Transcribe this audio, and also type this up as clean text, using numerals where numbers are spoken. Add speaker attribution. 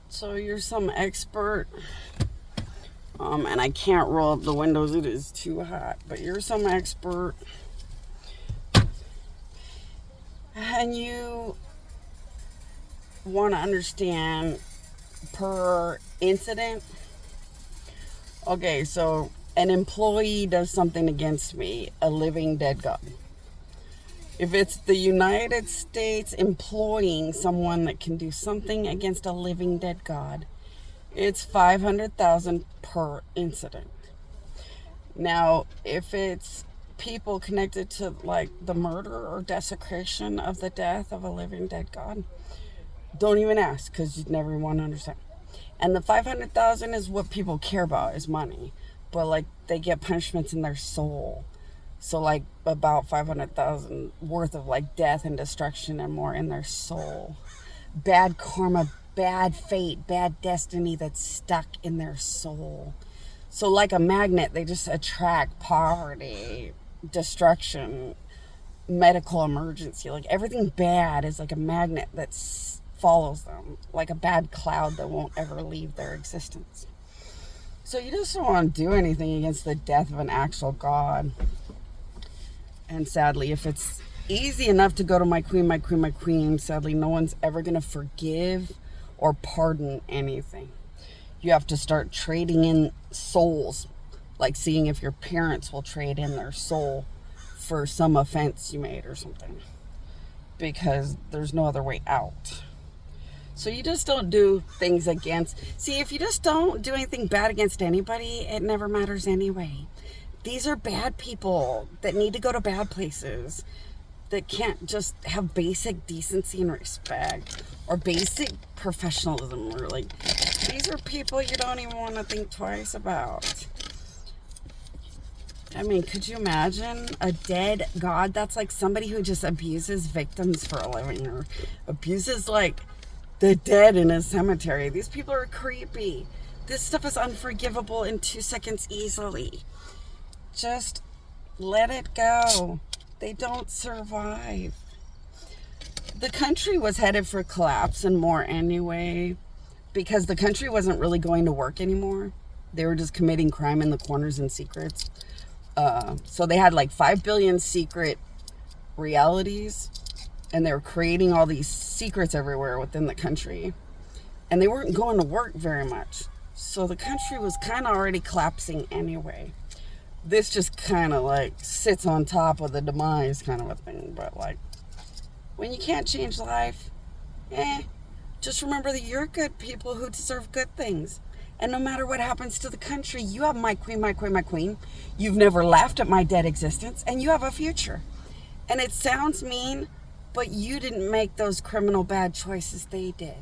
Speaker 1: So you're some expert, and I can't roll up the windows, it is too hot, but you're some expert, and you want to understand per incident. Okay, so an employee does something against me, a living dead God. If it's the United States employing someone that can do something against a living dead God, it's 500,000 per incident. Now, if it's people connected to like the murder or desecration of the death of a living dead God, don't even ask, because you'd never want to understand. And the 500,000 is what people care about, is money. But like they get punishments in their soul. So like about 500,000 worth of like death and destruction and more in their soul. Bad karma, bad fate, bad destiny that's stuck in their soul. So like a magnet, they just attract poverty, destruction, medical emergency. Like everything bad is like a magnet that follows them, like a bad cloud that won't ever leave their existence. So you just don't want to do anything against the death of an actual God. And sadly, if it's easy enough to go to my queen, my queen, my queen, sadly, no one's ever going to forgive or pardon anything. You have to start trading in souls, like seeing if your parents will trade in their soul for some offense you made or something, because there's no other way out. So you just don't do things against... See, if you just don't do anything bad against anybody, it never matters anyway. These are bad people that need to go to bad places, that can't just have basic decency and respect or basic professionalism. Or like, these are people you don't even want to think twice about. I mean, could you imagine a dead God? That's like somebody who just abuses victims for a living, or abuses like the dead in a cemetery. These people are creepy. This stuff is unforgivable in 2 seconds easily. Just let it go. They don't survive. The country was headed for collapse and more anyway, because the country wasn't really going to work anymore. They were just committing crime in the corners and secrets. So they had like 5 billion secret realities, and they were creating all these secrets everywhere within the country, and they weren't going to work very much. So the country was kind of already collapsing anyway. This just kind of like sits on top of the demise kind of a thing. But like, when you can't change life, just remember that you're good people who deserve good things. And no matter what happens to the country, you have my queen, my queen, my queen. You've never laughed at my dead existence, and you have a future. And it sounds mean, but you didn't make those criminal bad choices, they did.